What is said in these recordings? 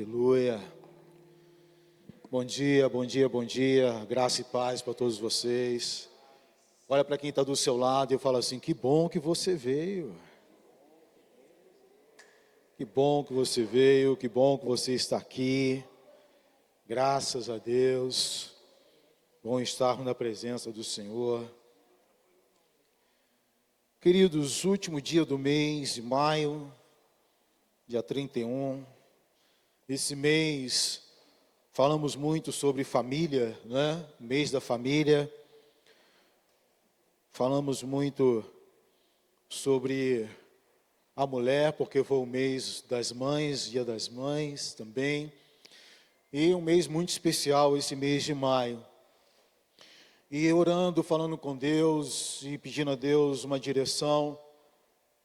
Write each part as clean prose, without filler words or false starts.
Aleluia. Bom dia, bom dia, bom dia. Graça e paz para todos vocês. Olha para quem está do seu lado e fala assim: que bom que você veio. Que bom que você veio, que bom que você está aqui. Graças a Deus. Bom estarmos na presença do Senhor. Queridos, último dia do mês de maio, dia 31. Esse mês falamos muito sobre família, né? Mês da família. Falamos muito sobre a mulher, porque foi o mês das mães, dia das mães também. E um mês muito especial, esse mês de maio. E orando, falando com Deus e pedindo a Deus uma direção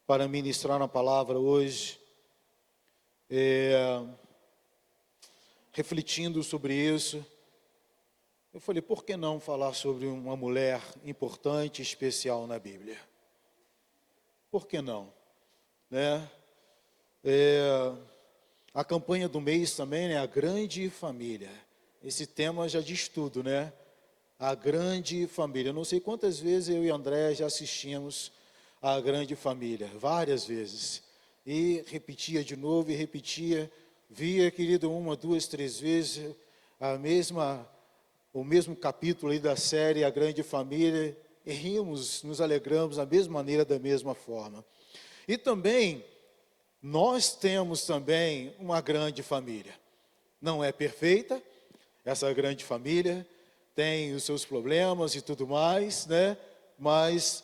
para ministrar a palavra hoje. Refletindo sobre isso, eu falei, por que não falar sobre uma mulher importante e especial na Bíblia? Por que não? Né? A campanha do mês também, né? A grande família. Esse tema já diz tudo, né? A grande família. Eu não sei quantas vezes eu e André já assistimos a grande família, várias vezes. E repetia de novo e repetia. Via, querido, uma, duas, três vezes o mesmo capítulo aí da série A Grande Família, e rimos, nos alegramos da mesma maneira, da mesma forma. E também, nós temos também uma grande família. Não é perfeita, essa grande família, tem os seus problemas e tudo mais, né? Mas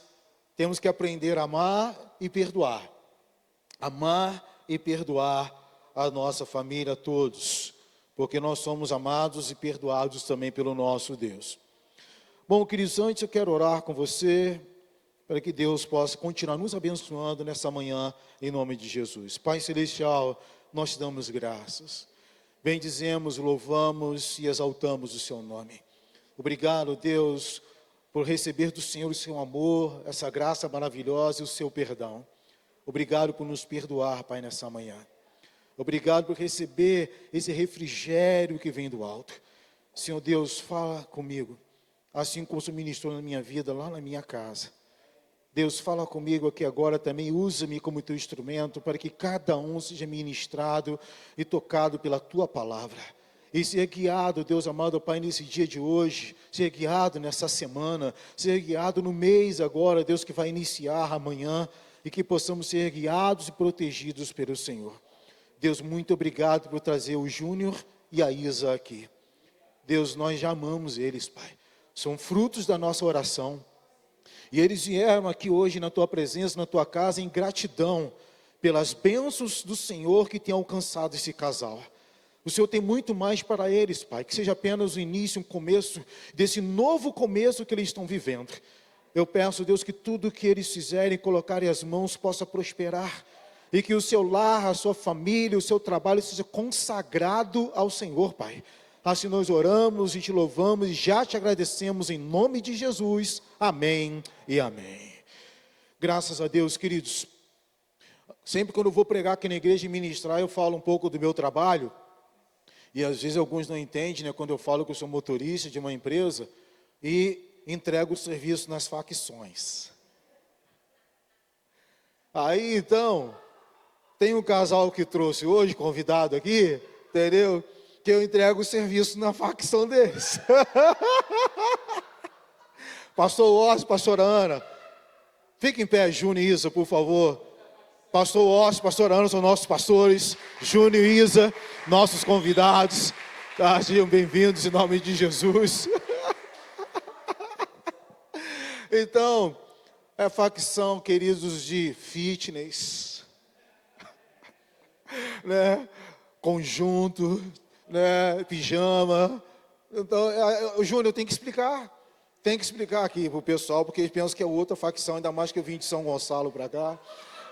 temos que aprender a amar e perdoar. Amar e perdoar a nossa família, todos, porque nós somos amados e perdoados também pelo nosso Deus. Bom, queridos, antes eu quero orar com você, para que Deus possa continuar nos abençoando nessa manhã, em nome de Jesus. Pai Celestial, nós te damos graças, bendizemos, louvamos e exaltamos o seu nome. Obrigado, Deus, por receber do Senhor o seu amor, essa graça maravilhosa e o seu perdão. Obrigado por nos perdoar, Pai, nessa manhã. Obrigado por receber esse refrigério que vem do alto. Senhor Deus, fala comigo, assim como o Senhor ministrou na minha vida, lá na minha casa. Deus, fala comigo aqui agora também, usa-me como teu instrumento, para que cada um seja ministrado e tocado pela tua palavra. E ser guiado, Deus amado Pai, nesse dia de hoje, ser guiado nessa semana, ser guiado no mês agora, Deus, que vai iniciar amanhã, e que possamos ser guiados e protegidos pelo Senhor. Deus, muito obrigado por trazer o Júnior e a Isa aqui. Deus, nós já amamos eles, Pai. São frutos da nossa oração. E eles vieram aqui hoje na Tua presença, na Tua casa, em gratidão pelas bênçãos do Senhor que tem alcançado esse casal. O Senhor tem muito mais para eles, Pai. Que seja apenas o início, um começo desse novo começo que eles estão vivendo. Eu peço, Deus, que tudo que eles fizerem, colocarem as mãos, possa prosperar. E que o seu lar, a sua família, o seu trabalho seja consagrado ao Senhor, Pai. Assim nós oramos e te louvamos e já te agradecemos em nome de Jesus. Amém e amém. Graças a Deus, queridos. Sempre quando eu vou pregar aqui na igreja e ministrar, eu falo um pouco do meu trabalho. E às vezes alguns não entendem, né? Quando eu falo que eu sou motorista de uma empresa e entrego o serviço nas facções. Aí então... Tem um casal que trouxe hoje, convidado aqui, entendeu? Que eu entrego o serviço na facção deles. Pastor Ossi, pastora Ana. Fique em pé, Júnior e Isa, por favor. Pastor Ossi, pastora Ana são nossos pastores. Júnior e Isa, nossos convidados. Tá, sejam bem-vindos em nome de Jesus. Então, é a facção, queridos, de fitness. Né? Conjunto, né? Pijama. Então, o Júnior tem que explicar aqui pro pessoal, porque eles pensam que é outra facção, ainda mais que eu vim de São Gonçalo para cá,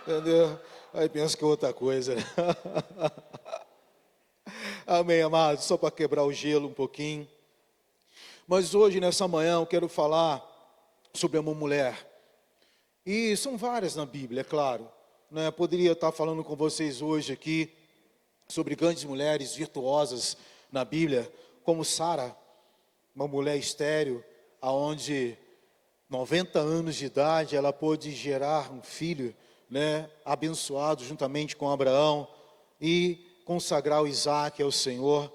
entendeu? Aí pensam que é outra coisa. Amém, amados, só para quebrar o gelo um pouquinho. Mas hoje, nessa manhã, eu quero falar sobre uma mulher. E são várias na Bíblia, é claro. Né? Poderia estar falando com vocês hoje aqui sobre grandes mulheres virtuosas na Bíblia, como Sara, uma mulher estéril, aonde 90 anos de idade ela pôde gerar um filho, né, abençoado juntamente com Abraão e consagrar o Isaac ao Senhor.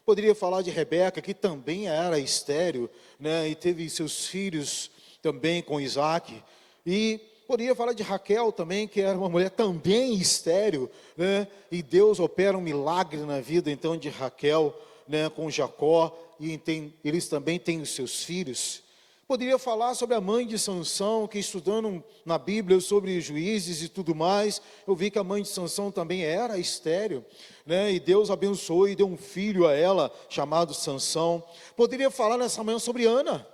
Poderia falar de Rebeca, que também era estéril, né, e teve seus filhos também com Isaac. E poderia falar de Raquel também, que era uma mulher também estéril, né, e Deus opera um milagre na vida então de Raquel, né, com Jacó, e eles também têm os seus filhos. Poderia falar sobre a mãe de Sansão, que estudando na Bíblia sobre juízes e tudo mais, eu vi que a mãe de Sansão também era estéril, né? E Deus abençoou e deu um filho a ela, chamado Sansão. Poderia falar nessa manhã sobre Ana.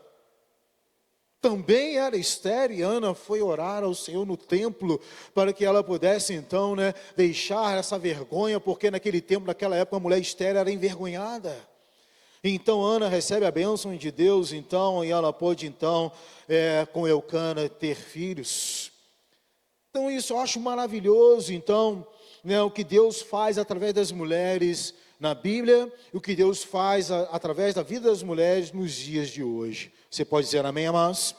Também era estéril, e Ana foi orar ao Senhor no templo, para que ela pudesse então, né, deixar essa vergonha, porque naquele tempo, naquela época, a mulher estéril era envergonhada. Então Ana recebe a bênção de Deus, então, e ela pôde então, com Eucana, ter filhos. Então isso eu acho maravilhoso, então, né, o que Deus faz através das mulheres na Bíblia, e o que Deus faz através da vida das mulheres nos dias de hoje. Você pode dizer amém, amados?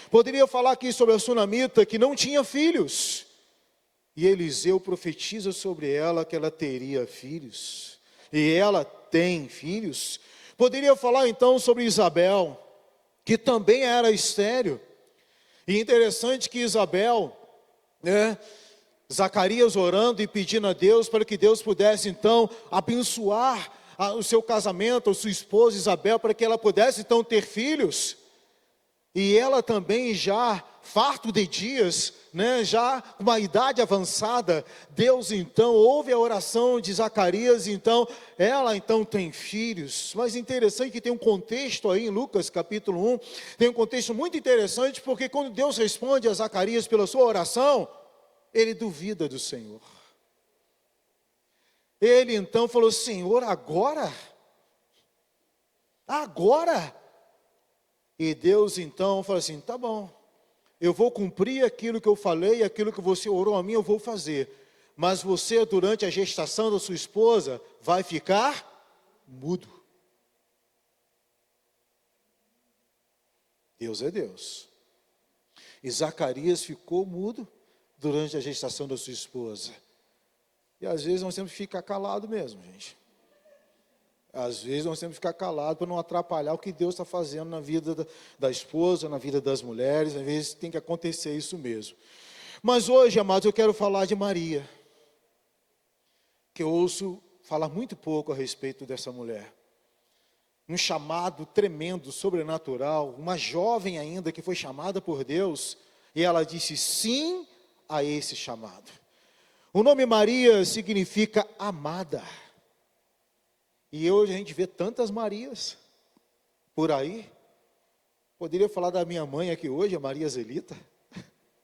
Poderia falar aqui sobre a sunamita, que não tinha filhos, e Eliseu profetiza sobre ela que ela teria filhos, e ela tem filhos. Poderia falar então sobre Isabel, que também era estéril. E interessante que Isabel, né, Zacarias orando e pedindo a Deus para que Deus pudesse então abençoar o seu casamento, a sua esposa Isabel, para que ela pudesse então ter filhos. E ela também já farto de dias, né, já com uma idade avançada, Deus então ouve a oração de Zacarias, então ela então tem filhos. Mas interessante que tem um contexto aí em Lucas capítulo 1, tem um contexto muito interessante, porque quando Deus responde a Zacarias pela sua oração, ele duvida do Senhor. Ele então falou: Senhor, agora? E Deus então falou assim: tá bom, eu vou cumprir aquilo que eu falei, aquilo que você orou a mim, eu vou fazer. Mas você, durante a gestação da sua esposa, vai ficar mudo. Deus é Deus. E Zacarias ficou mudo durante a gestação da sua esposa. E às vezes nós temos que ficar calado mesmo, gente. Às vezes nós temos que ficar calado para não atrapalhar o que Deus está fazendo na vida da esposa, na vida das mulheres. Às vezes tem que acontecer isso mesmo. Mas hoje, amados, eu quero falar de Maria, que eu ouço falar muito pouco a respeito dessa mulher. Um chamado tremendo, sobrenatural, uma jovem ainda que foi chamada por Deus, e ela disse sim a esse chamado. O nome Maria significa amada. E hoje a gente vê tantas Marias por aí. Poderia falar da minha mãe aqui hoje, a Maria Zelita.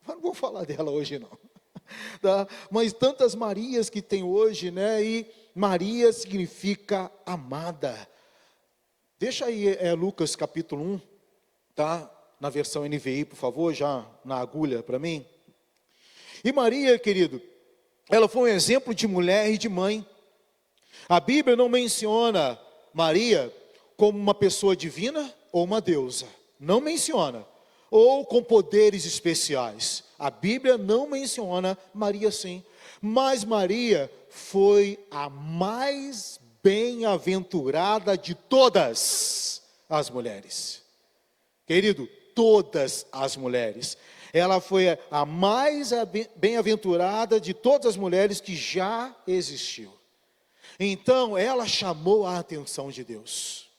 Mas não vou falar dela hoje não. Tá? Mas tantas Marias que tem hoje, né? E Maria significa amada. Deixa aí Lucas capítulo 1, tá? Na versão NVI, por favor, já na agulha para mim. E Maria, querido, ela foi um exemplo de mulher e de mãe. A Bíblia não menciona Maria como uma pessoa divina ou uma deusa. Não menciona. Ou com poderes especiais. A Bíblia não menciona Maria assim. Mas Maria foi a mais bem-aventurada de todas as mulheres. Querido, todas as mulheres. Ela foi a mais bem-aventurada de todas as mulheres que já existiu. Então, ela chamou a atenção de Deus.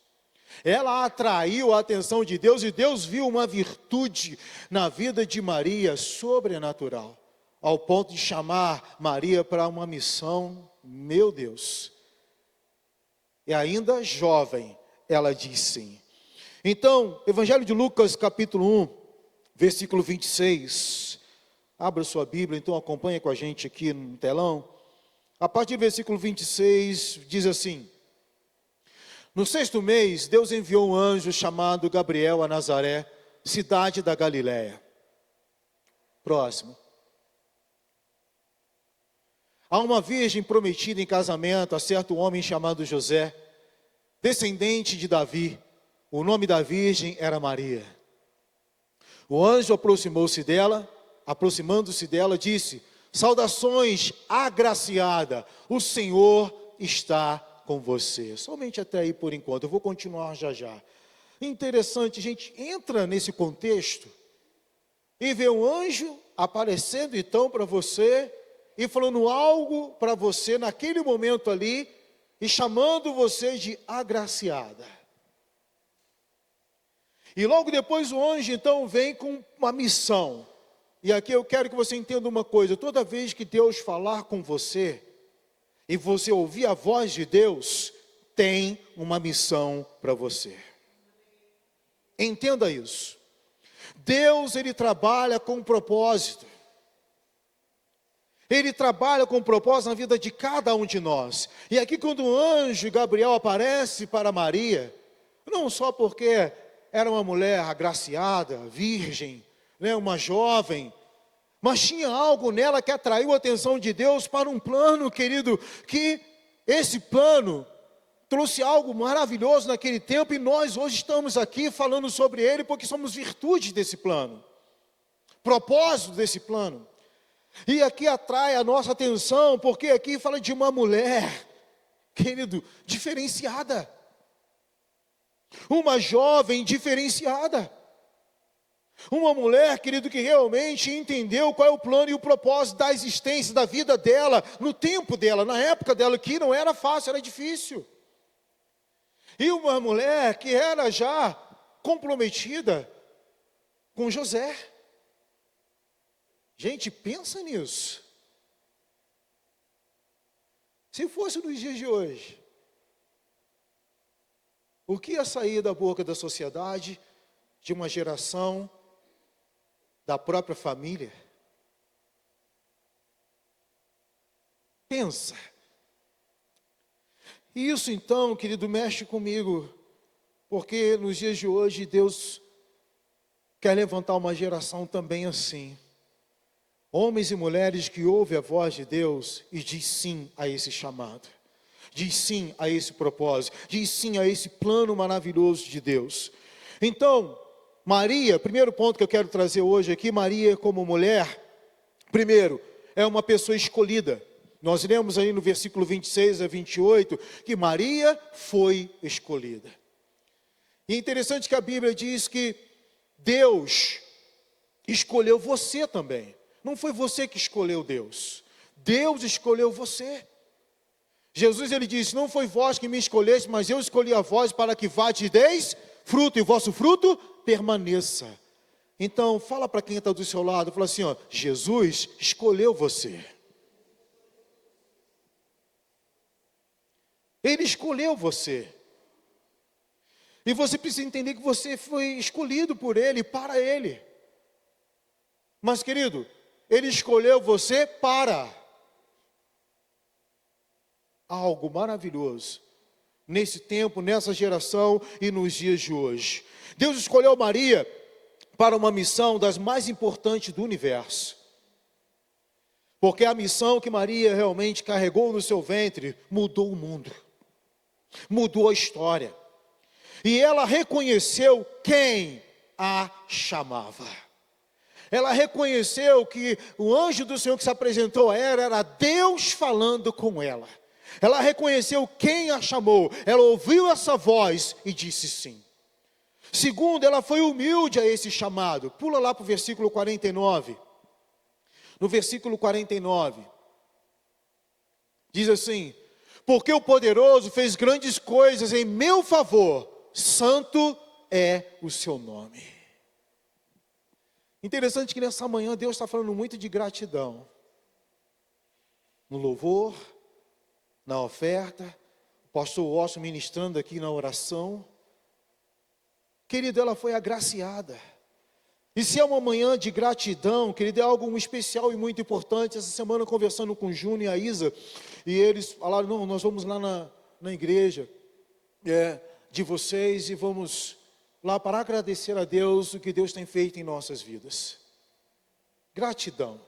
Ela atraiu a atenção de Deus, e Deus viu uma virtude na vida de Maria sobrenatural, ao ponto de chamar Maria para uma missão, meu Deus. E ainda jovem, ela diz sim. Então, Evangelho de Lucas, capítulo 1, versículo 26. Abra sua Bíblia, então acompanha com a gente aqui no telão. A partir do versículo 26, diz assim: no 6º mês, Deus enviou um anjo chamado Gabriel a Nazaré, cidade da Galiléia. Próximo. Há uma virgem prometida em casamento a certo homem chamado José, descendente de Davi. O nome da virgem era Maria. O anjo aproximando-se dela, disse: saudações, agraciada, o Senhor está com você. Somente até aí por enquanto, eu vou continuar já já. Interessante, a gente entra nesse contexto e vê um anjo aparecendo então para você e falando algo para você naquele momento ali e chamando você de agraciada. E logo depois o anjo então vem com uma missão. E aqui eu quero que você entenda uma coisa: toda vez que Deus falar com você e você ouvir a voz de Deus, tem uma missão para você. Entenda isso. Deus, Ele trabalha com propósito. Ele trabalha com propósito na vida de cada um de nós. E aqui quando o anjo Gabriel aparece para Maria, não só porque era uma mulher agraciada, virgem, uma jovem, mas tinha algo nela que atraiu a atenção de Deus para um plano, querido, que esse plano trouxe algo maravilhoso naquele tempo, e nós hoje estamos aqui falando sobre ele, porque somos virtudes desse plano, propósito desse plano. E aqui atrai a nossa atenção, porque aqui fala de uma mulher, querido, diferenciada, uma jovem diferenciada, uma mulher, querido, que realmente entendeu qual é o plano e o propósito da existência, da vida dela, no tempo dela, na época dela, que não era fácil, era difícil. E uma mulher que era já comprometida com José. Gente, pensa nisso. Se fosse nos dias de hoje, o que ia sair da boca da sociedade, de uma geração, da própria família? Pensa. E isso então, querido, mexe comigo, porque nos dias de hoje Deus quer levantar uma geração também assim. Homens e mulheres que ouvem a voz de Deus e diz sim a esse chamado, diz sim a esse propósito, diz sim a esse plano maravilhoso de Deus. Então, Maria, primeiro ponto que eu quero trazer hoje aqui, Maria como mulher, primeiro, é uma pessoa escolhida. Nós lemos aí no versículo 26 a 28, que Maria foi escolhida. E é interessante que a Bíblia diz que Deus escolheu você também. Não foi você que escolheu Deus. Deus escolheu você. Jesus, ele disse: não foi vós que me escolheste, mas eu escolhi a vós para que vades e deis fruto, e vosso fruto permaneça. Então, fala para quem está do seu lado, fala assim, Jesus escolheu você. Ele escolheu você. E você precisa entender que você foi escolhido por Ele, para Ele. Mas, querido, Ele escolheu você para algo maravilhoso, nesse tempo, nessa geração e nos dias de hoje. Deus escolheu Maria para uma missão das mais importantes do universo. Porque a missão que Maria realmente carregou no seu ventre mudou o mundo, mudou a história. E ela reconheceu quem a chamava. Ela reconheceu que o anjo do Senhor que se apresentou a ela era Deus falando com ela. Ela reconheceu quem a chamou. Ela ouviu essa voz e disse sim. Segundo, ela foi humilde a esse chamado. Pula lá para o versículo 49. No versículo 49, diz assim: porque o poderoso fez grandes coisas em meu favor, santo é o seu nome. Interessante que nessa manhã Deus está falando muito de gratidão. No louvor, na oferta, o pastor Washington ministrando aqui na oração. Querido, ela foi agraciada. E se é uma manhã de gratidão, querido, é algo especial e muito importante. Essa semana conversando com o Júnior e a Isa, e eles falaram, não, nós vamos lá na igreja de vocês e vamos lá para agradecer a Deus o que Deus tem feito em nossas vidas. Gratidão.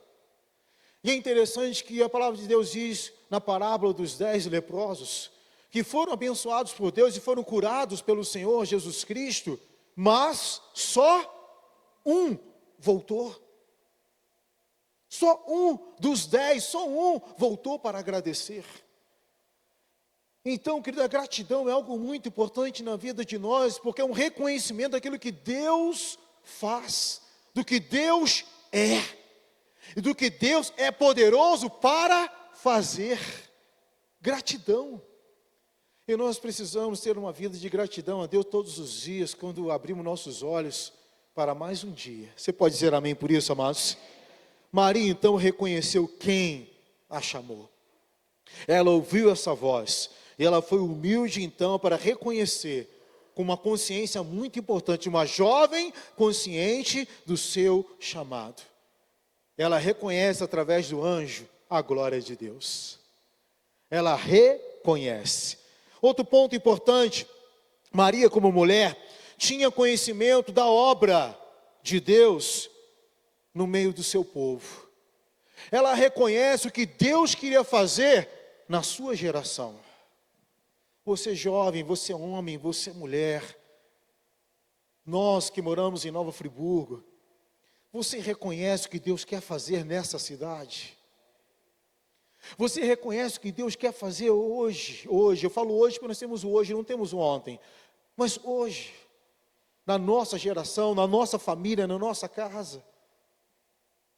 E é interessante que a palavra de Deus diz, na parábola dos 10 leprosos, que foram abençoados por Deus e foram curados pelo Senhor Jesus Cristo, mas só um voltou. Só um dos 10, só um voltou para agradecer. Então, querida, a gratidão é algo muito importante na vida de nós, porque é um reconhecimento daquilo que Deus faz, do que Deus é, e do que Deus é poderoso para fazer. Gratidão. E nós precisamos ter uma vida de gratidão a Deus todos os dias, quando abrimos nossos olhos para mais um dia. Você pode dizer amém por isso, amados? Maria então reconheceu quem a chamou. Ela ouviu essa voz, e ela foi humilde então para reconhecer, com uma consciência muito importante, uma jovem consciente do seu chamado. Ela reconhece através do anjo a glória de Deus. Ela reconhece. Outro ponto importante, Maria como mulher, tinha conhecimento da obra de Deus no meio do seu povo. Ela reconhece o que Deus queria fazer na sua geração. Você jovem, você homem, você mulher, nós que moramos em Nova Friburgo, você reconhece o que Deus quer fazer nessa cidade? Você reconhece o que Deus quer fazer hoje? Hoje, eu falo hoje porque nós temos o hoje, não temos o ontem. Mas hoje, na nossa geração, na nossa família, na nossa casa.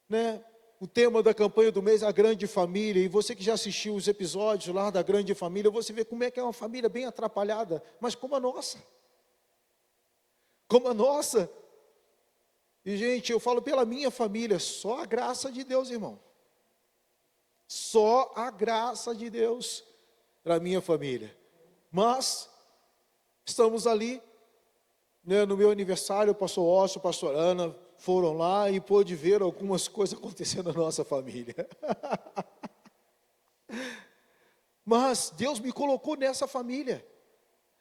Né? O tema da campanha do mês é a grande família. E você que já assistiu os episódios lá da grande família, você vê como é que é uma família bem atrapalhada, mas como a nossa. Como a nossa. E gente, eu falo pela minha família, só a graça de Deus, irmão. Só a graça de Deus para a minha família. Mas, estamos ali, né, no meu aniversário, o pastor Ócio, a pastor Ana, foram lá e pôde ver algumas coisas acontecendo na nossa família. Mas, Deus me colocou nessa família.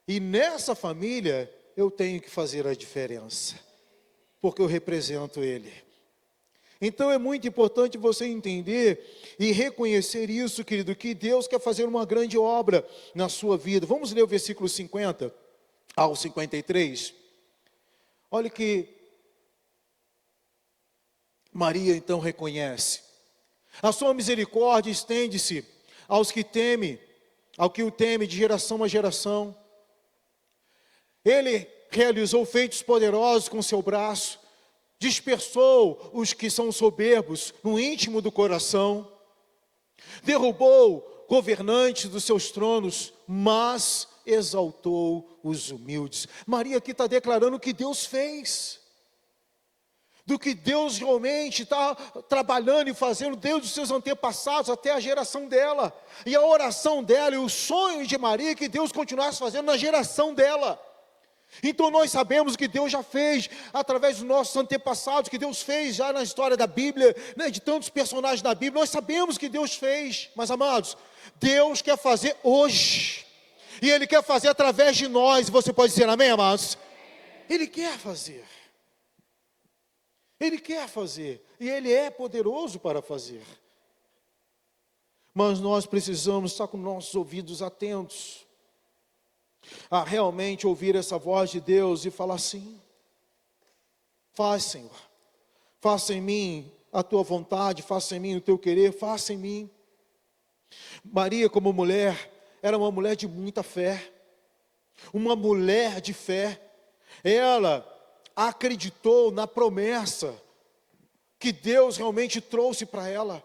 E nessa família, eu tenho que fazer a diferença. Porque eu represento Ele. Então é muito importante você entender e reconhecer isso, querido, que Deus quer fazer uma grande obra na sua vida. Vamos ler o versículo 50 ao 53. Olha que Maria então reconhece. A sua misericórdia estende-se aos que temem, ao que o teme de geração a geração. Ele realizou feitos poderosos com seu braço. Dispersou os que são soberbos no íntimo do coração, derrubou governantes dos seus tronos, mas exaltou os humildes. Maria aqui está declarando o que Deus fez, do que Deus realmente está trabalhando e fazendo desde os seus antepassados até a geração dela, e a oração dela e o sonho de Maria que Deus continuasse fazendo na geração dela. Então nós sabemos o que Deus já fez através dos nossos antepassados, que Deus fez já na história da Bíblia, né, de tantos personagens da Bíblia. Nós sabemos que Deus fez, mas amados, Deus quer fazer hoje, e Ele quer fazer através de nós. Você pode dizer amém, amados? Ele quer fazer, Ele quer fazer, e Ele é poderoso para fazer. Mas nós precisamos estar com nossos ouvidos atentos a realmente ouvir essa voz de Deus e falar assim: faz, Senhor, faça em mim a tua vontade, faça em mim o teu querer, faça em mim. Maria, como mulher, era uma mulher de muita fé, uma mulher de fé. Ela acreditou na promessa que Deus realmente trouxe para ela.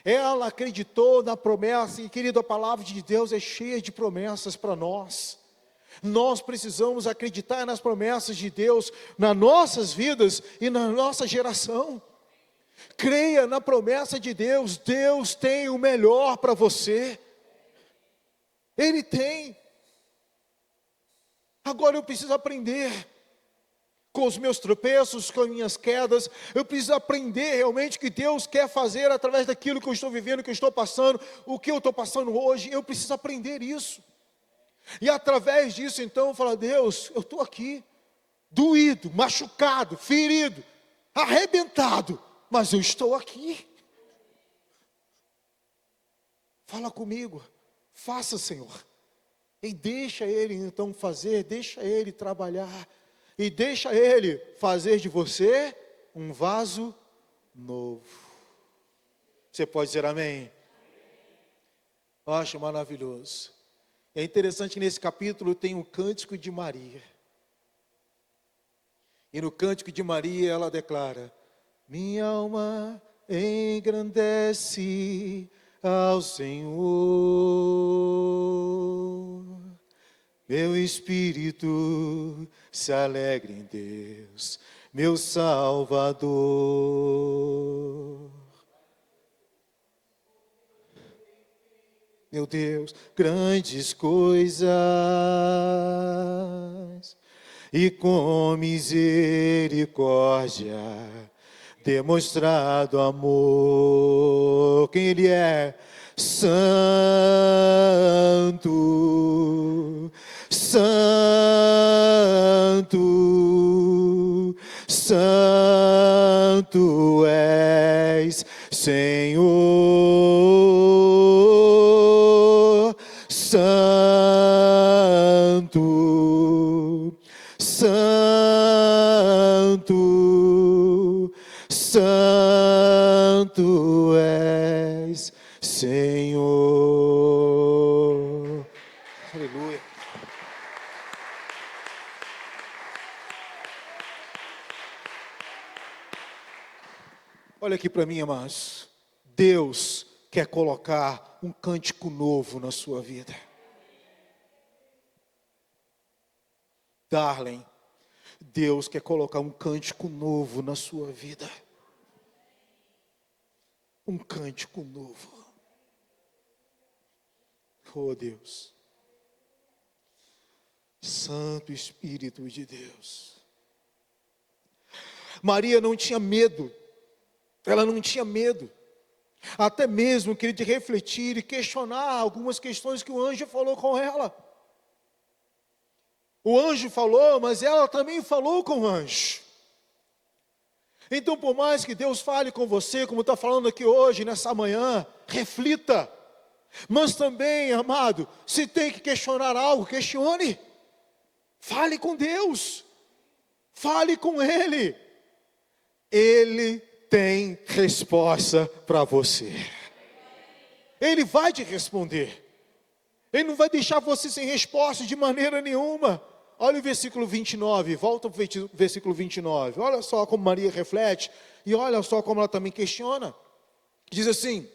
Ela acreditou na promessa, e querido, a palavra de Deus é cheia de promessas para nós. Nós precisamos acreditar nas promessas de Deus, nas nossas vidas e na nossa geração. Creia na promessa de Deus. Deus tem o melhor para você. Ele tem. Agora eu preciso aprender com os meus tropeços, com as minhas quedas. Eu preciso aprender realmente o que Deus quer fazer através daquilo que eu estou vivendo, que eu estou passando, o que eu estou passando hoje. Eu preciso aprender isso. E através disso, então, eu falo: Deus, eu estou aqui, doído, machucado, ferido, arrebentado, mas eu estou aqui. Fala comigo, faça, Senhor. E deixa Ele então fazer, deixa Ele trabalhar. E deixa Ele fazer de você um vaso novo. Você pode dizer amém? Eu acho maravilhoso. É interessante que nesse capítulo tem um cântico de Maria. E no cântico de Maria ela declara: minha alma engrandece ao Senhor, meu espírito se alegra em Deus, meu Salvador. Meu Deus, grandes coisas, e com misericórdia demonstrado amor. Quem Ele é? Santo, Santo, Santo és, Senhor. Santo, Santo, Santo és, Senhor. Aleluia. Olha aqui para mim, amados. Deus quer colocar um cântico novo na sua vida. Darling, Deus quer colocar um cântico novo na sua vida. Um cântico novo. Oh Deus. Santo Espírito de Deus. Maria não tinha medo. Ela não tinha medo. Até mesmo queria de refletir e questionar algumas questões que o anjo falou com ela. O anjo falou, mas ela também falou com o anjo. Então, por mais que Deus fale com você, como está falando aqui hoje, nessa manhã, reflita. Mas também, amado, se tem que questionar algo, questione. Fale com Deus. Fale com Ele. Ele tem resposta para você. Ele vai te responder. Ele não vai deixar você sem resposta de maneira nenhuma. Olha o versículo 29, volta para o versículo 29. Olha só como Maria reflete e olha só como ela também questiona. Diz assim: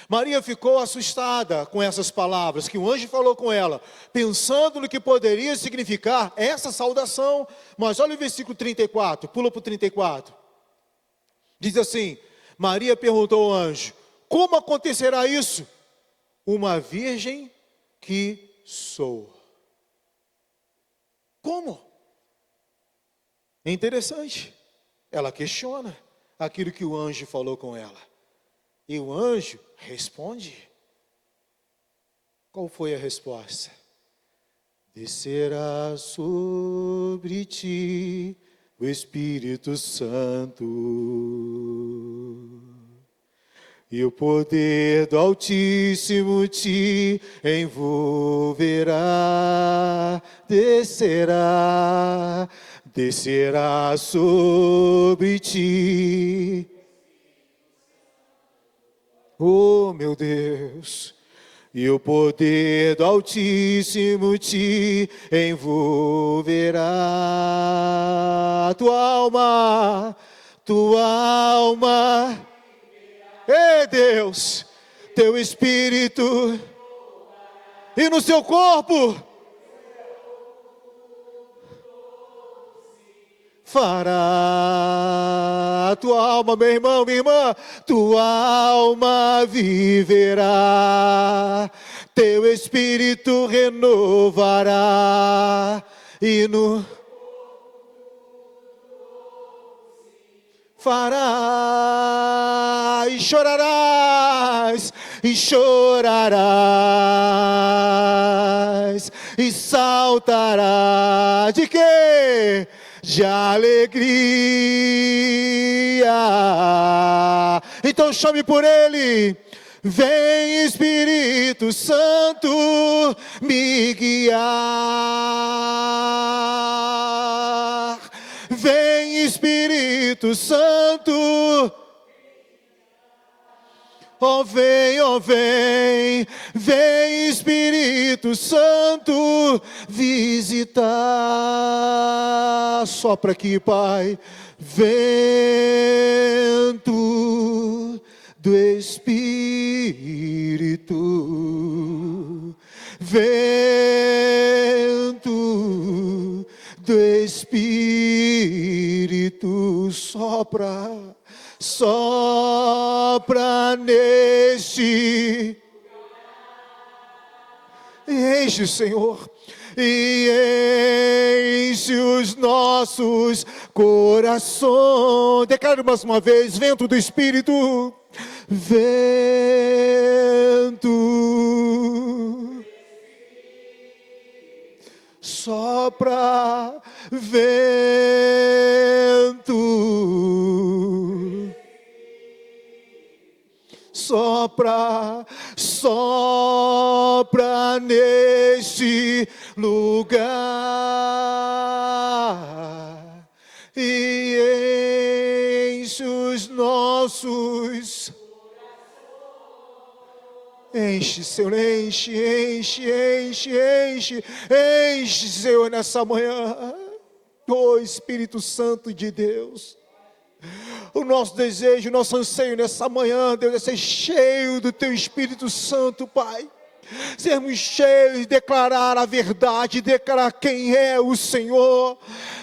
Maria ficou assustada com essas palavras que o anjo falou com ela, pensando no que poderia significar essa saudação. Mas olha o versículo 34, pula para o 34. Diz assim: Maria perguntou ao anjo: como acontecerá isso? Uma virgem que sou. Como? É interessante. Ela questiona aquilo que o anjo falou com ela. E o anjo responde. Qual foi a resposta? Descerá sobre ti o Espírito Santo, e o poder do Altíssimo te envolverá, descerá sobre ti. Oh, meu Deus, e o poder do Altíssimo te envolverá. Tua alma, ei Deus, teu espírito, e no seu corpo fará. Tua alma, meu irmão, minha irmã, tua alma viverá, teu espírito renovará, e no fará, e chorarás, e saltarás. De quê? De alegria. Então chame por Ele, Vem Espírito Santo me guiar. Vem Espírito Santo. Oh vem, vem Espírito Santo visitar. Sopra aqui, Pai. Vento do Espírito, vento do Espírito, sopra, sopra neste, enche, Senhor, e enche os nossos corações. Declare mais uma vez: vento do Espírito, vento, sopra, vento, sopra, sopra neste lugar e enche os nossos. Enche, Senhor, enche, enche, enche, enche, enche, Senhor, nessa manhã. Oh Espírito Santo de Deus, o nosso desejo, o nosso anseio nessa manhã, Deus, é ser cheio do Teu Espírito Santo, Pai. Sermos cheios, declarar a verdade, declarar quem é o Senhor,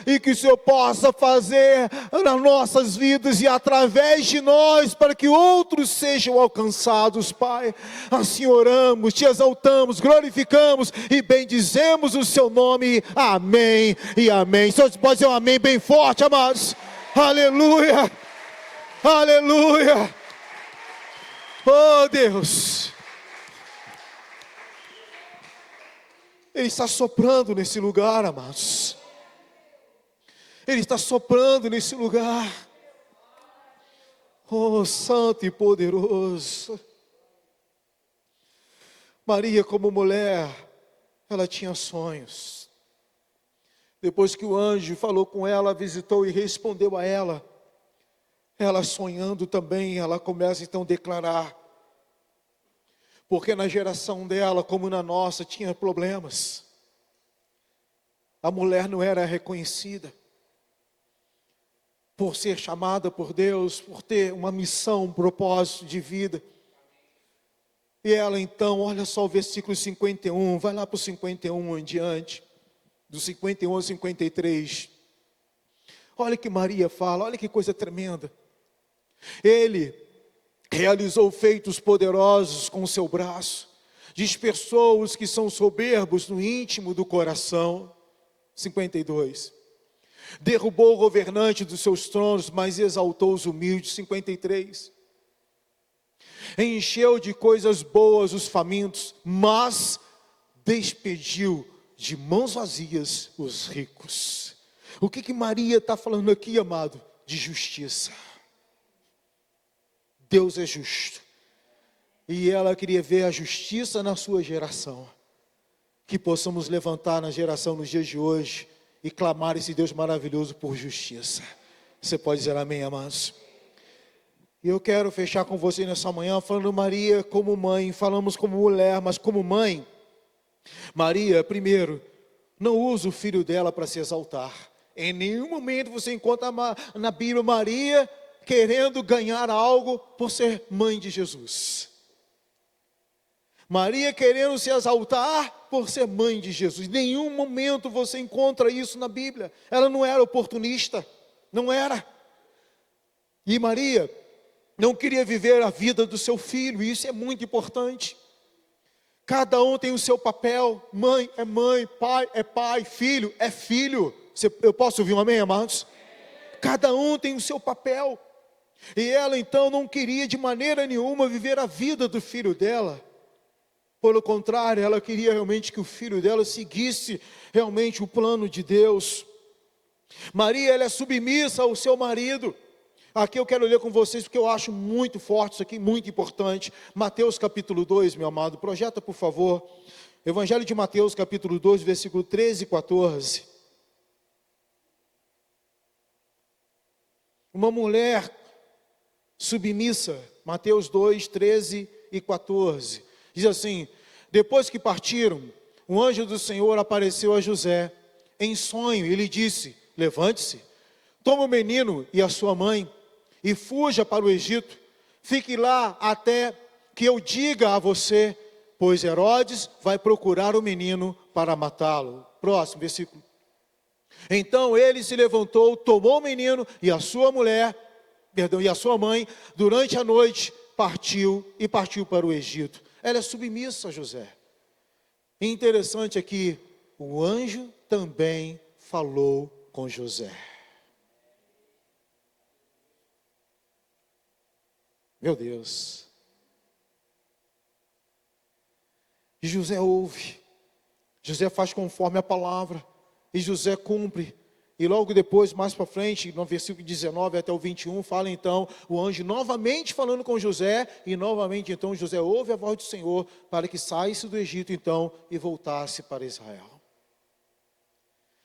e que o Senhor possa fazer nas nossas vidas e através de nós, para que outros sejam alcançados, Pai. Assim oramos, te exaltamos, glorificamos e bendizemos o Seu nome. Amém e amém. Só pode dizer um amém bem forte, amados. Aleluia, aleluia. Oh Deus, Ele está soprando nesse lugar, amados. Ele está soprando nesse lugar. Oh, santo e poderoso. Maria, como mulher, ela tinha sonhos. Depois que o anjo falou com ela, visitou e respondeu a ela, ela sonhando também, ela começa então a declarar. Porque na geração dela, como na nossa, tinha problemas. A mulher não era reconhecida por ser chamada por Deus, por ter uma missão, um propósito de vida. E ela então, olha só o versículo 51, vai lá para o 51 em diante, do 51 ao 53. Olha que Maria fala, olha que coisa tremenda. Ele realizou feitos poderosos com o seu braço, dispersou os que são soberbos no íntimo do coração. 52. Derrubou o governante dos seus tronos, mas exaltou os humildes. 53. Encheu de coisas boas os famintos, mas despediu de mãos vazias os ricos. O que Maria está falando aqui, amado? De justiça. Deus é justo, e ela queria ver a justiça na sua geração, que possamos levantar na geração nos dias de hoje, e clamar esse Deus maravilhoso por justiça. Você pode dizer amém, amados? E eu quero fechar com você nessa manhã, falando Maria como mãe, falamos como mulher, mas como mãe. Maria, primeiro, não usa o filho dela para se exaltar. Em nenhum momento você encontra na Bíblia Maria querendo ganhar algo por ser mãe de Jesus. Maria querendo se exaltar por ser mãe de Jesus. Em nenhum momento você encontra isso na Bíblia. Ela não era oportunista, não era. E Maria não queria viver a vida do seu filho, e isso é muito importante. Cada um tem o seu papel. Mãe é mãe, pai é pai, filho é filho. Eu posso ouvir um amém, amados? Cada um tem o seu papel. E ela então não queria de maneira nenhuma viver a vida do filho dela. Pelo contrário, ela queria realmente que o filho dela seguisse realmente o plano de Deus. Maria, ela é submissa ao seu marido. Aqui eu quero ler com vocês, porque eu acho muito forte isso aqui, muito importante. Mateus capítulo 2, meu amado, projeta por favor. Evangelho de Mateus capítulo 2, versículo 13 e 14. Uma mulher submissa, Mateus 2, 13 e 14. Diz assim: depois que partiram, um anjo do Senhor apareceu a José em sonho e lhe disse: levante-se, toma o menino e a sua mãe e fuja para o Egito. Fique lá até que eu diga a você, pois Herodes vai procurar o menino para matá-lo. Próximo versículo. Então ele se levantou, tomou o menino e a sua mulher, e a sua mãe, durante a noite partiu para o Egito. Ela é submissa a José. E interessante aqui, o anjo também falou com José. Meu Deus. E José ouve. José faz conforme a palavra. E José cumpre. E logo depois, mais para frente, no versículo 19 até o 21, fala então o anjo novamente falando com José. E novamente então José ouve a voz do Senhor para que saísse do Egito então e voltasse para Israel.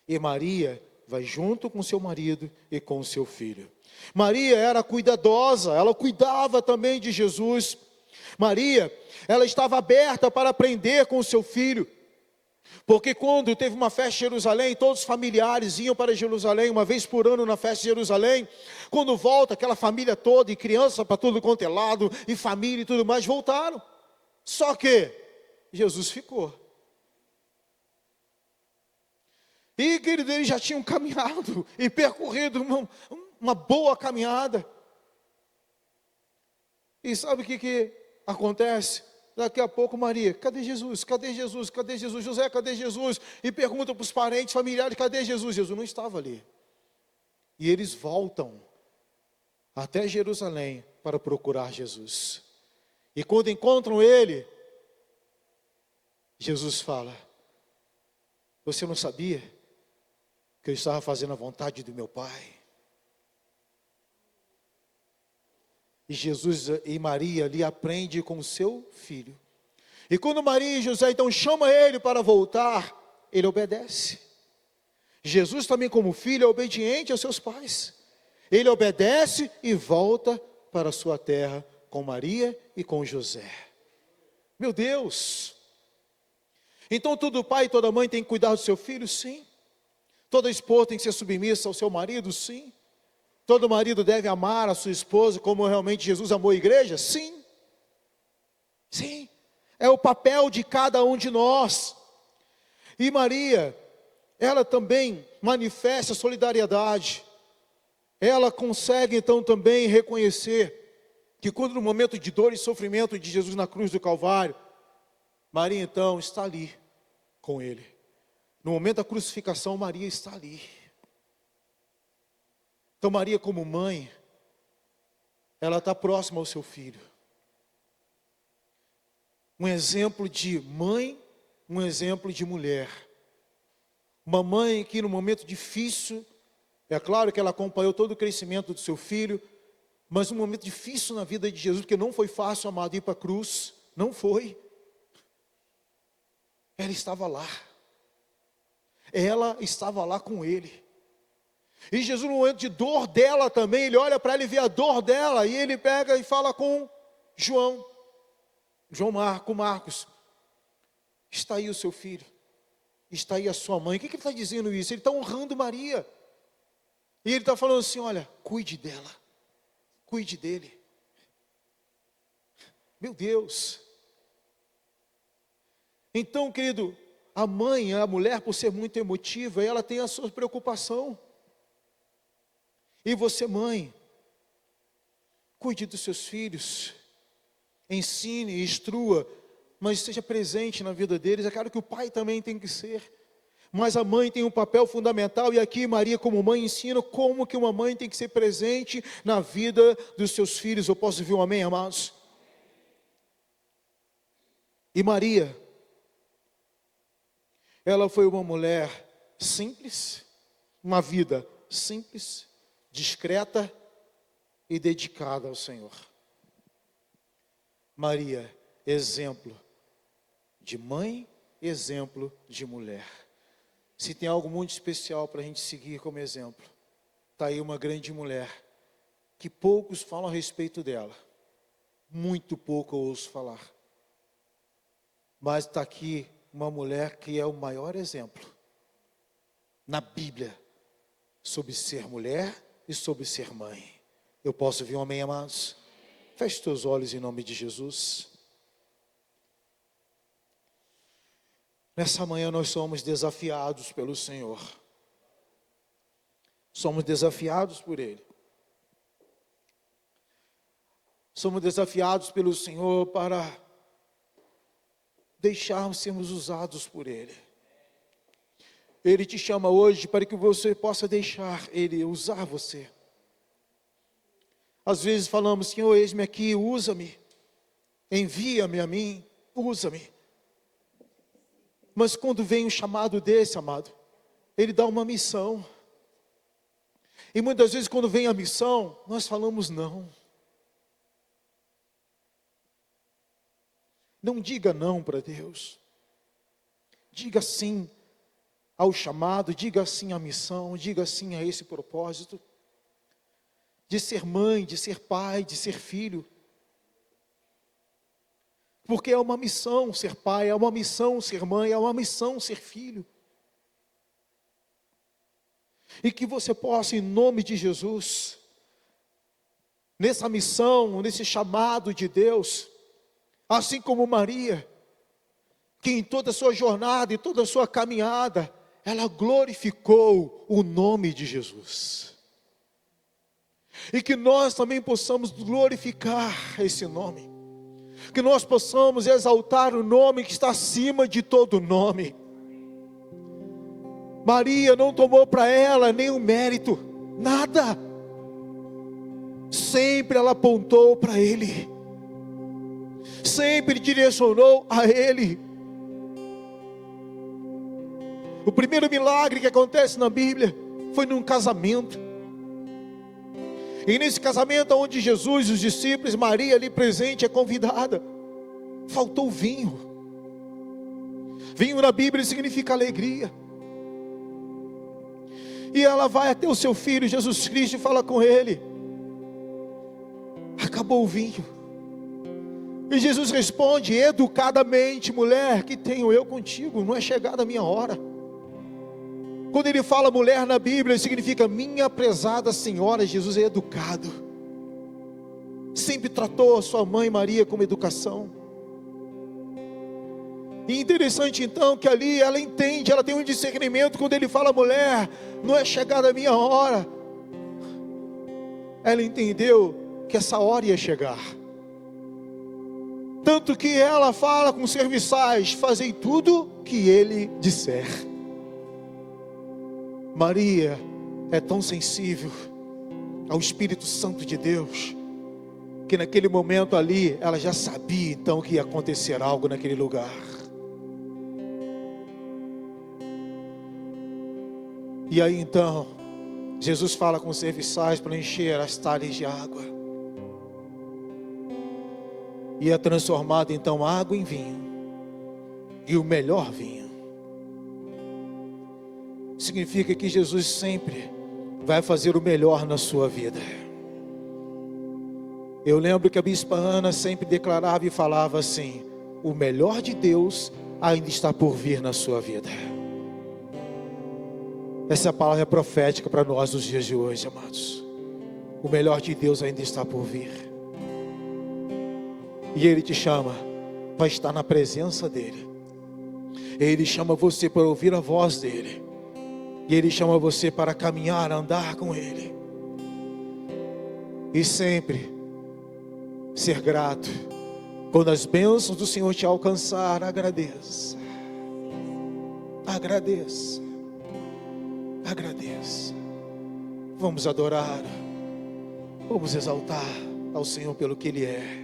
E Maria vai junto com seu marido e com seu filho. Maria era cuidadosa, ela cuidava também de Jesus. Maria, ela estava aberta para aprender com o seu filho. Porque quando teve uma festa em Jerusalém, todos os familiares iam para Jerusalém, uma vez por ano na festa de Jerusalém. Quando volta, aquela família toda, e criança para tudo quanto é lado, e família e tudo mais, voltaram. Só que Jesus ficou. E, querido, eles já tinham caminhado e percorrido uma boa caminhada. E sabe o que acontece? Daqui a pouco Maria: cadê Jesus? Cadê Jesus? Cadê Jesus? José, cadê Jesus? E pergunta para os parentes, familiares: cadê Jesus? Jesus não estava ali. E eles voltam até Jerusalém para procurar Jesus. E quando encontram ele, Jesus fala: você não sabia que eu estava fazendo a vontade do meu Pai? E Jesus e Maria ali aprendem com o seu filho. E quando Maria e José então chamam ele para voltar, ele obedece. Jesus também, como filho, é obediente aos seus pais. Ele obedece e volta para a sua terra com Maria e com José. Meu Deus! Então todo pai e toda mãe tem que cuidar do seu filho? Sim. Toda esposa tem que ser submissa ao seu marido? Sim. Todo marido deve amar a sua esposa como realmente Jesus amou a igreja? Sim. Sim. É o papel de cada um de nós. E Maria, ela também manifesta solidariedade. Ela consegue então também reconhecer que quando no momento de dor e sofrimento de Jesus na cruz do Calvário, Maria então está ali com ele. No momento da crucificação, Maria está ali. Então Maria, como mãe, ela está próxima ao seu filho. Um exemplo de mãe, um exemplo de mulher. Uma mãe que no momento difícil, é claro que ela acompanhou todo o crescimento do seu filho, mas um momento difícil na vida de Jesus, porque não foi fácil, amado, ir para a cruz. Não foi. Ela estava lá. Ela estava lá com ele. E Jesus, no momento de dor dela também, ele olha para ela e vê a dor dela, e ele pega e fala com Marcos: está aí o seu filho, está aí a sua mãe. O que ele está dizendo isso? Ele está honrando Maria. E ele está falando assim: olha, cuide dela, cuide dele. Meu Deus! Então, querido, a mãe, a mulher, por ser muito emotiva, ela tem a sua preocupação. E você, mãe, cuide dos seus filhos, ensine, instrua, mas seja presente na vida deles. É claro que o pai também tem que ser, mas a mãe tem um papel fundamental. E aqui Maria, como mãe, ensina como que uma mãe tem que ser presente na vida dos seus filhos. Eu posso ouvir um amém, amados? E Maria, ela foi uma mulher simples, uma vida simples, discreta, e dedicada ao Senhor. Maria, exemplo de mãe, exemplo de mulher. Se tem algo muito especial para a gente seguir como exemplo, está aí uma grande mulher, que poucos falam a respeito dela, muito pouco eu ouço falar. Mas está aqui uma mulher que é o maior exemplo na Bíblia sobre ser mulher e sobre ser mãe. Eu posso ouvir um amém, amados? Feche teus olhos em nome de Jesus. Nessa manhã nós somos desafiados pelo Senhor. Somos desafiados por Ele. Somos desafiados pelo Senhor para deixarmos sermos usados por Ele. Ele te chama hoje para que você possa deixar Ele usar você. Às vezes falamos, Senhor, eis-me aqui, usa-me, envia-me a mim, usa-me. Mas quando vem um chamado desse, amado, Ele dá uma missão. E muitas vezes quando vem a missão, nós falamos não. Não diga não para Deus. Diga sim ao chamado, diga sim à missão, diga sim a esse propósito. De ser mãe, de ser pai, de ser filho. Porque é uma missão ser pai, é uma missão ser mãe, é uma missão ser filho. E que você possa, em nome de Jesus, nessa missão, nesse chamado de Deus, assim como Maria, que em toda a sua jornada e toda a sua caminhada, ela glorificou o nome de Jesus. E que nós também possamos glorificar esse nome. Que nós possamos exaltar o nome que está acima de todo nome. Maria não tomou para ela nenhum mérito, nada. Sempre ela apontou para Ele. Sempre direcionou a Ele. O primeiro milagre que acontece na Bíblia foi num casamento. E nesse casamento onde Jesus, os discípulos, Maria ali presente é convidada, faltou vinho. Vinho na Bíblia significa alegria. E ela vai até o seu filho Jesus Cristo e fala com ele: acabou o vinho. E Jesus responde educadamente: mulher, que tenho eu contigo? Não é chegada a minha hora. Quando ele fala mulher na Bíblia, significa minha prezada senhora. Jesus é educado. Sempre tratou a sua mãe Maria com educação. E interessante então que ali ela entende, ela tem um discernimento. Quando ele fala mulher, não é chegada a minha hora. Ela entendeu que essa hora ia chegar. Tanto que ela fala com os serviçais: fazei tudo que ele disser. Maria é tão sensível ao Espírito Santo de Deus, que naquele momento ali, ela já sabia então que ia acontecer algo naquele lugar. E aí então, Jesus fala com os serviçais para encher as talhas de água. E é transformado então a água em vinho, e o melhor vinho. Significa que Jesus sempre vai fazer o melhor na sua vida. Eu lembro que a bispa Ana sempre declarava e falava assim: o melhor de Deus ainda está por vir na sua vida. Essa palavra é profética para nós nos dias de hoje, amados. O melhor de Deus ainda está por vir. E Ele te chama para estar na presença dEle. Ele chama você para ouvir a voz dEle. E Ele chama você para caminhar, andar com Ele. E sempre ser grato. Quando as bênçãos do Senhor te alcançar, agradeça. Agradeça. Agradeça. Vamos adorar. Vamos exaltar ao Senhor pelo que Ele é.